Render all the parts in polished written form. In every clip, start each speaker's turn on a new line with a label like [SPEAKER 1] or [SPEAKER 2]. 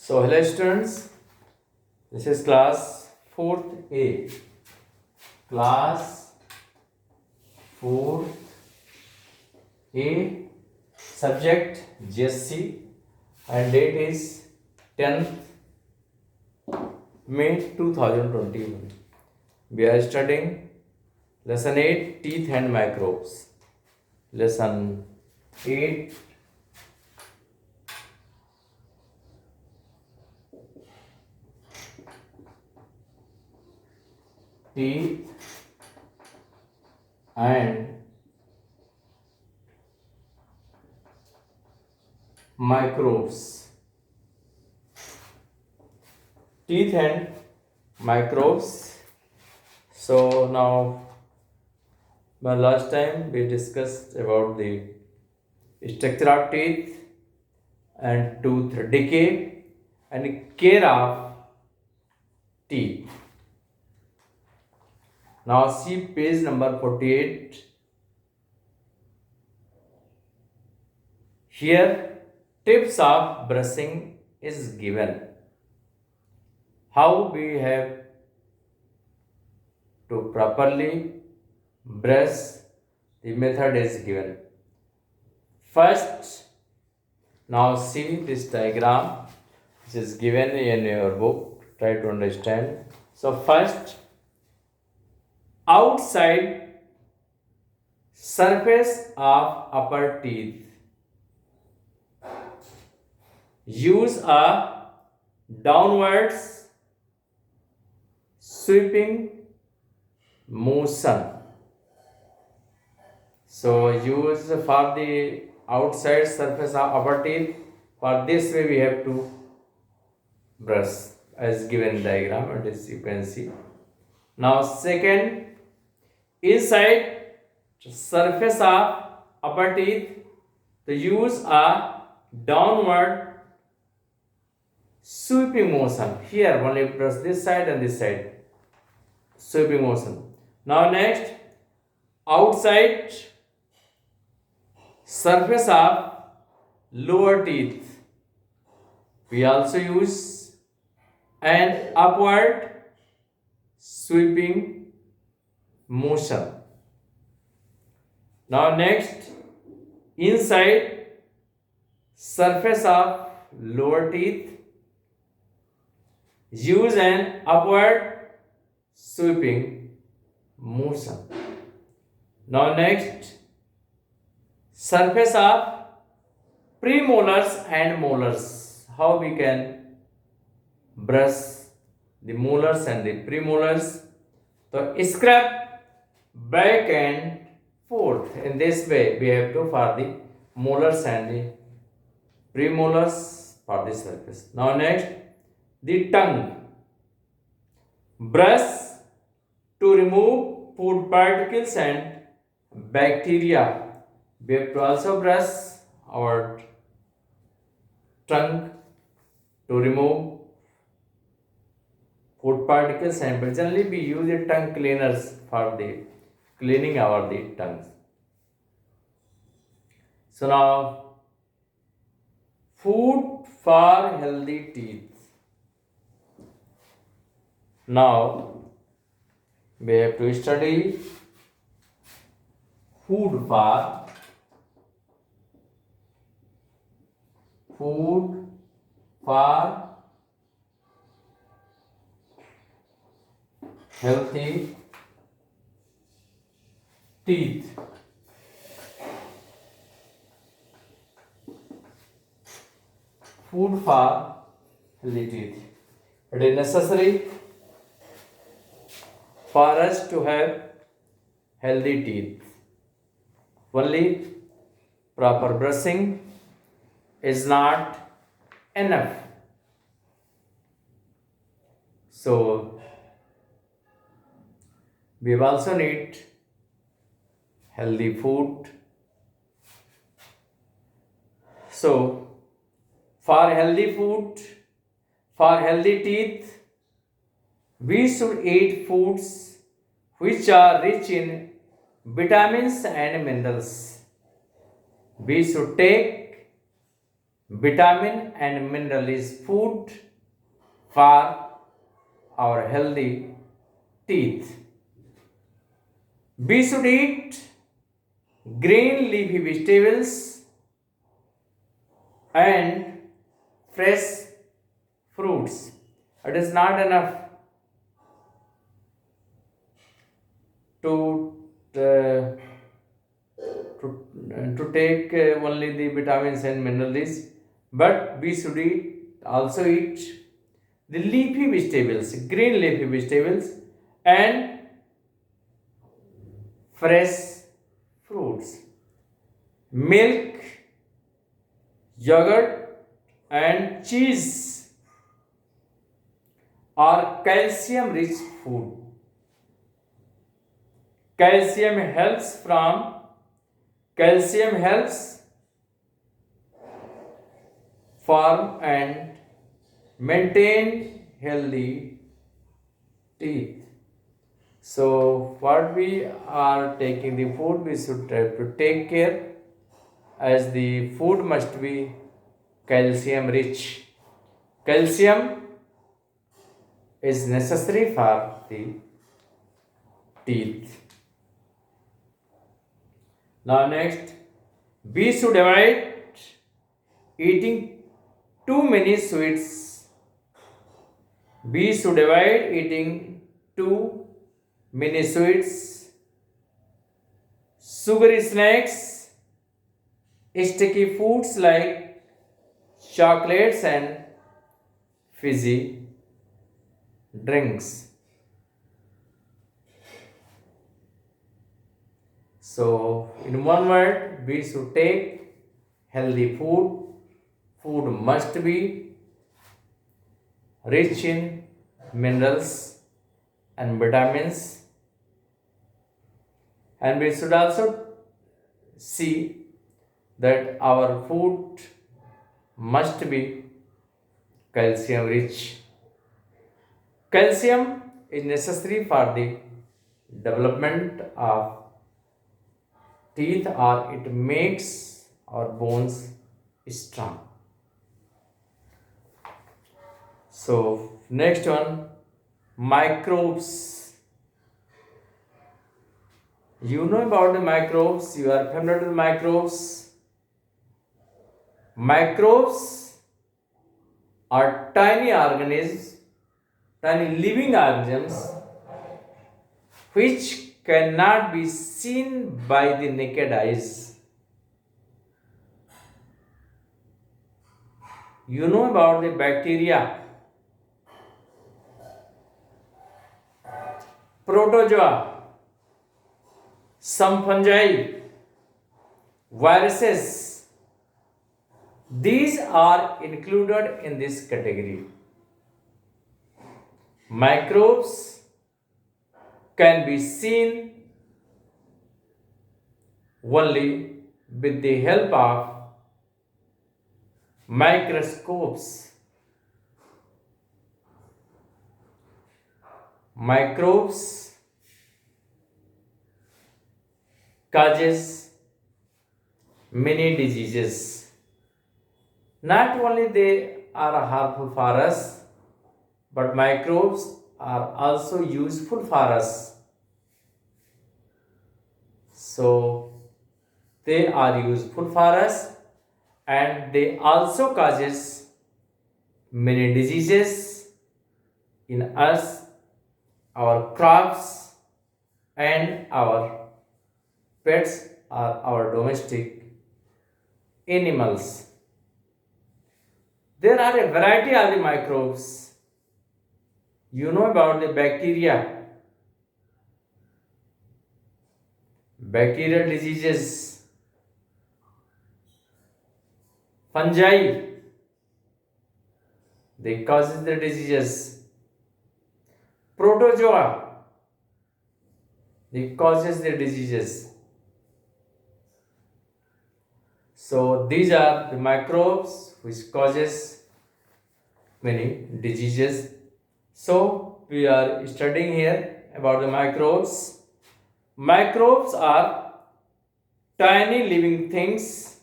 [SPEAKER 1] So, hello students, this is class 4th A. Class 4th A, subject GSC, and date is 10th May 2021. We are studying lesson 8, teeth and microbes. Lesson 8, teeth and microbes. Teeth and microbes. So now, last time we discussed about the structure of teeth and tooth decay and care of teeth. Now see page number 48. Here tips of brushing is given. How we have to properly brush, the method is given. First, now see this diagram which is given in your book. Try to understand. So first, outside surface of upper teeth, use a downwards sweeping motion. So use for the outside surface of upper teeth. For this way we have to brush as given in diagram, and as you can see. Now second, inside surface of upper teeth, to use a downward sweeping motion. Here only press this side and this side, sweeping motion. Now next, outside surface of lower teeth, we also use an upward sweeping motion. Now next, inside surface of lower teeth, use an upward sweeping motion. Now next, surface of premolars and molars. How we can brush the molars and the premolars? So scrap back and forth. In this way we have to for the molars and the premolars for the surface. Now next, the tongue. Brush to remove food particles and bacteria. We have to also brush our tongue to remove food particles, and generally we use the tongue cleaners for the cleaning our the tongues. So now, food for healthy teeth. Now we have to study food for healthy teeth. Food for healthy teeth. It is necessary for us to have healthy teeth. Only proper brushing is not enough. So we also need healthy food. So for healthy food, for healthy teeth, we should eat foods which are rich in vitamins and minerals. We should take vitamin and mineral is food for our healthy teeth. We should eat green leafy vegetables and fresh fruits. It is not enough to uh, to take only the vitamins and minerals, but we should also eat the leafy vegetables, green leafy vegetables, and fresh fruits. Milk, yogurt, and cheese are calcium rich food. Calcium helps from calcium helps form and maintain healthy teeth. So, what we are taking the food, we should have to take care, as the food must be calcium rich. Calcium is necessary for the teeth. Now, next, we should avoid eating too many sweets. We should avoid eating too many sweets, sugary snacks, sticky foods like chocolates and fizzy drinks. So, in one word, we should take healthy food. Food must be rich in minerals and vitamins, and we should also see that our food must be calcium rich. Calcium is necessary for the development of teeth, or it makes our bones strong. So, next one, microbes. You know about the microbes, you are familiar with microbes. Microbes are tiny organisms, tiny living organisms which cannot be seen by the naked eyes. You know about the bacteria, protozoa, some fungi, viruses. These are included in this category. Microbes can be seen only with the help of microscopes. Microbes causes many diseases. Not only they are harmful for us, but microbes are also useful for us. So they are useful for us, and they also causes many diseases in us, our crops, and our pets or our domestic animals. There are a variety of the microbes. You know about the bacteria, bacterial diseases, fungi, they causes the diseases, protozoa, they causes the diseases. So these are the microbes which causes many diseases. So we are studying here about the microbes. Microbes are tiny living things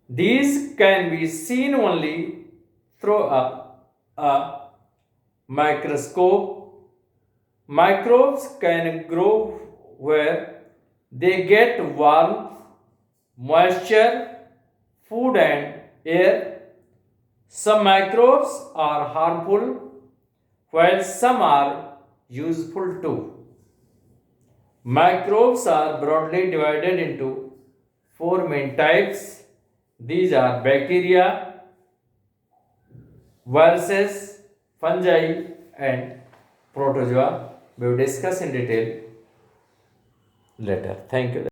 [SPEAKER 1] These can be seen only through a microscope. Microbes can grow where they get warmth, moisture, food, and air. Some microbes are harmful, while some are useful too. Microbes are broadly divided into four main types. These are bacteria, viruses, fungi, and protozoa. We will discuss in detail later. Thank you.